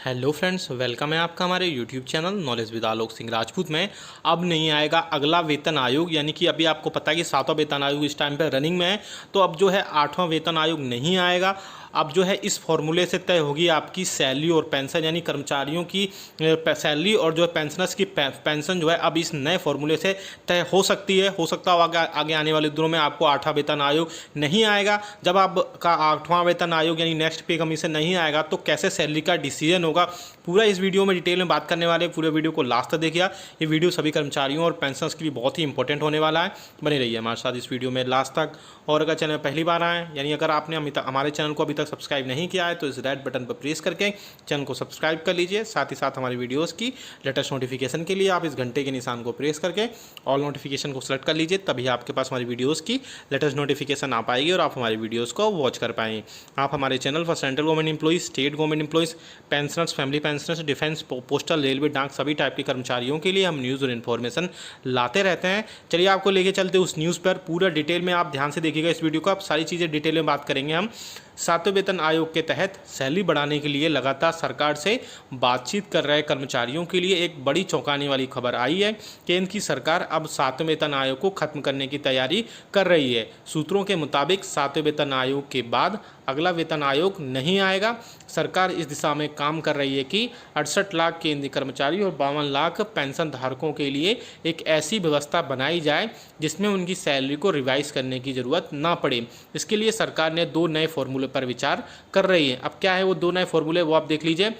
Hello friends, welcome है आपका हमारे YouTube channel knowledge with Alok Singh Rajput में। अब नहीं आएगा अगला वेतन आयोग, यानी कि अभी आपको पता है कि 7वां वेतन आयोग इस टाइम पे रनिंग में है। तो अब जो है 8वां वेतन आयोग नहीं आएगा। अब जो है इस फॉर्मूले से तय होगी आपकी सैलरी और पेंशन, यानी कर्मचारियों की सैलरी और जो है पेंशनर्स की पेंशन जो है अब इस नए फॉर्मूले से तय हो सकती है। हो सकता है आगे आने वाले दिनों में आपको 8वां वेतन आयोग नहीं आएगा। जब आपका 8वां वेतन आयोग यानी नेक्स्ट पे कमीशन नहीं आएगा तो कैसे सैलरी का डिसीजन होगा, पूरा इस वीडियो में डिटेल में बात करने वाले। पूरे वीडियो को लास्ट तक देखिए। ये वीडियो सभी कर्मचारियों और पेंशनर्स के लिए बहुत ही इंपॉर्टेंट होने वाला है। बने रहिए हमारे साथ इस वीडियो में लास्ट तक। और अगर चैनल पहली बार आए, यानी अगर आपने हमारे चैनल को अभी तक सब्सक्राइब नहीं किया है, तो इस रेड बटन पर प्रेस करके चैनल को सब्सक्राइब कर लीजिए। साथ ही साथ हमारी वीडियोस की लेटेस्ट नोटिफिकेशन के लिए आप इस घंटे के निशान को प्रेस करके ऑल नोटिफिकेशन को सेलेक्ट कर लीजिए। तभी आपके पास हमारी वीडियोस की लेटेस्ट नोटिफिकेशन आ पाएगी और आप हमारी वीडियोस को वॉच कर पाएंगे। आप हमारे चैनल पर central government employees, state government employees, pensioners, family pensioners, defence, postal, railway, डाक सभी टाइप के कर्मचारियों के लिए हम न्यूज़ और इन्फॉर्मेशन लाते रहते हैं। चलिए आपको लेके चलते उस न्यूज़ पर। पूरा डिटेल में आप ध्यान से देखिएगा इस वीडियो को। आप सारी चीज़ें डिटेल में बात करेंगे हम। 7वें वेतन आयोग के तहत सैलरी बढ़ाने के लिए लगातार सरकार से बातचीत कर रहे कर्मचारियों के लिए एक बड़ी चौंकाने वाली खबर आई है। केंद्र की सरकार अब 7वें वेतन आयोग को खत्म करने की तैयारी कर रही है। सूत्रों के मुताबिक 7वें वेतन आयोग के बाद अगला वेतन आयोग नहीं आएगा। सरकार इस दिशा में काम कर रही है कि 68 लाख केंद्रीय कर्मचारी और 52 लाख पेंशन धारकों के लिए एक ऐसी व्यवस्था बनाई जाए जिसमें उनकी सैलरी को रिवाइज करने की ज़रूरत ना पड़े। इसके लिए सरकार ने 2 नए फॉर्मूले पर विचार कर रही है। अब क्या है वो 2 नए फॉर्मूले, वो आप देख लीजिए।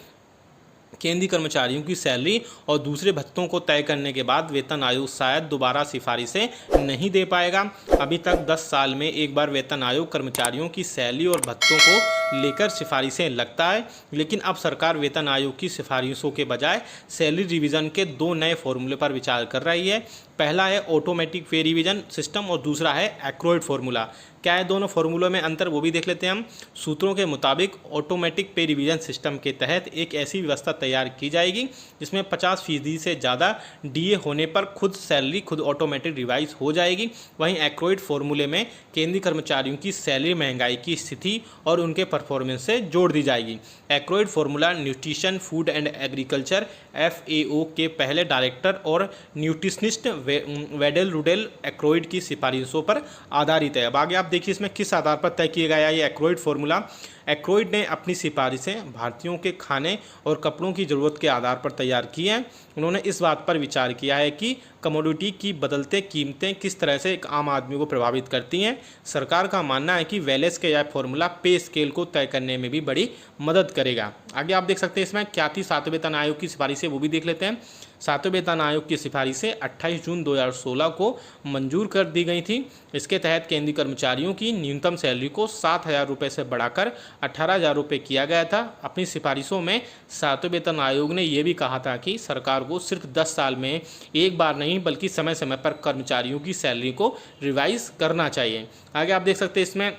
केंद्रीय कर्मचारियों की सैलरी और दूसरे भत्तों को तय करने के बाद वेतन आयोग शायद दोबारा सिफारिशें नहीं दे पाएगा। अभी तक 10 साल में एक बार वेतन आयोग कर्मचारियों की सैलरी और भत्तों को लेकर सिफारिशें लगता है, लेकिन अब सरकार वेतन आयोग की सिफारिशों के बजाय सैलरी रिवीजन के 2 नए फॉर्मूले पर विचार कर रही है। पहला है ऑटोमेटिक पे रिवीजन सिस्टम और दूसरा है एक्रोइड फॉर्मूला। क्या है दोनों फॉर्मूलों में अंतर, वो भी देख लेते हैं हम। सूत्रों के मुताबिक ऑटोमेटिक पे रिवीजन सिस्टम के तहत एक ऐसी व्यवस्था तैयार की जाएगी जिसमें 50% से ज़्यादा डीए होने पर खुद सैलरी खुद ऑटोमेटिक रिवाइज हो जाएगी। वहीं एक्रोइड फॉर्मूले में केंद्रीय कर्मचारियों की सैलरी महंगाई की स्थिति और उनके परफॉर्मेंस से जोड़ दी जाएगी। Aykroyd formula nutrition, food and agriculture FAO के पहले डायरेक्टर और न्यूट्रिशनिस्ट वेडेल रुडेल एक्रोइड की सिफारिशों पर आधारित है। अब आगे आप देखिए इसमें किस आधार पर तय किया गया ये एक्रोइड फॉर्मूला। एक्रोइड ने अपनी सिफारिशें भारतीयों के खाने और कपड़ों की ज़रूरत के आधार पर तैयार की हैं। उन्होंने इस बात पर विचार किया है कि कमोडिटी की बदलते कीमतें किस तरह से एक आम आदमी को प्रभावित करती हैं। सरकार का मानना है कि वेलेस का यह फॉर्मूला पे स्केल को तय करने में भी बड़ी मदद करेगा। आगे आप देख सकते हैं इसमें क्या थी 7वें वेतन आयोग की सिफारिशें, वो भी देख लेते हैं। 7वें वेतन आयोग की सिफारिशें 28 जून 2016 को मंजूर कर दी गई थी। इसके तहत केंद्रीय कर्मचारियों की न्यूनतम सैलरी को 7,000 रुपये से बढ़ाकर 18,000 रुपये किया गया था। अपनी सिफारिशों में 7वें वेतन आयोग ने यह भी कहा था कि सरकार को सिर्फ 10 साल में एक बार नहीं बल्कि समय समय पर कर्मचारियों की सैलरी को रिवाइज करना चाहिए। आगे आप देख सकते हैं इसमें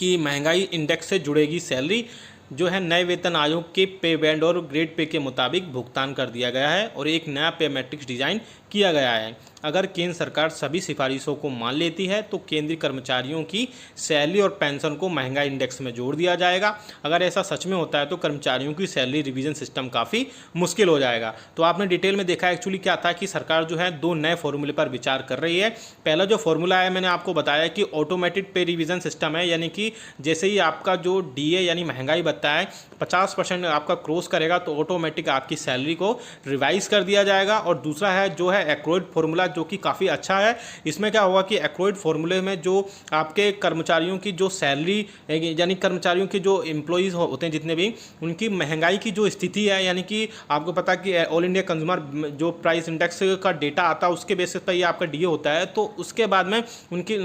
कि महंगाई इंडेक्स से जुड़ेगी सैलरी। जो है नए वेतन आयोग के पे बैंड और ग्रेड पे के मुताबिक भुगतान कर दिया गया है और एक नया पे मैट्रिक्स डिज़ाइन किया गया है। अगर केंद्र सरकार सभी सिफारिशों को मान लेती है तो केंद्रीय कर्मचारियों की सैलरी और पेंशन को महंगाई इंडेक्स में जोड़ दिया जाएगा। अगर ऐसा सच में होता है तो कर्मचारियों की सैलरी रिवीजन सिस्टम काफ़ी मुश्किल हो जाएगा। तो आपने डिटेल में देखा एक्चुअली क्या था कि सरकार जो है 2 नए फॉर्मूले पर विचार कर रही है। पहला जो फॉर्मूला है मैंने आपको बताया कि ऑटोमेटिक पे रिवीजन सिस्टम है, यानी कि जैसे ही आपका जो डीए यानी महंगाई भत्ता है 50% आपका क्रॉस करेगा तो ऑटोमेटिक आपकी सैलरी को रिवाइज कर दिया जाएगा। और दूसरा है जो है एक्रोइड फॉर्मूला, जो कि काफ़ी अच्छा है। इसमें क्या होगा कि एक्रोइड फॉर्मूले में जो आपके कर्मचारियों की जो सैलरी यानी कर्मचारियों के जो एम्प्लॉइज़ होते हैं जितने भी, उनकी महंगाई की जो स्थिति है, यानी कि आपको पता है कि ऑल इंडिया कंज्यूमर जो प्राइस इंडेक्स का डेटा आता है उसके बेसिस पर ये आपका डीए होता है। तो उसके बाद में उनकी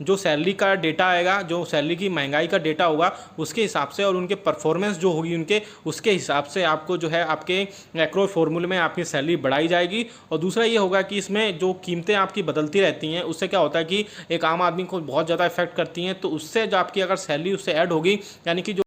जो सैलरी का डेटा आएगा, जो सैलरी की महंगाई का डेटा होगा उसके हिसाब से और उनके परफॉर्मेंस जो होगी उनके उसके हिसाब से आपको जो है आपके एक्रोइड फॉर्मूले में आपकी सैलरी बढ़ाई जाएगी। और दूसरा ये होगा कि इसमें जो कीमतें आपकी बदलती रहती हैं उससे क्या होता है कि एक आम आदमी को बहुत ज़्यादा इफेक्ट करती हैं। तो उससे जो आपकी अगर सैलरी उससे ऐड होगी, यानी कि जो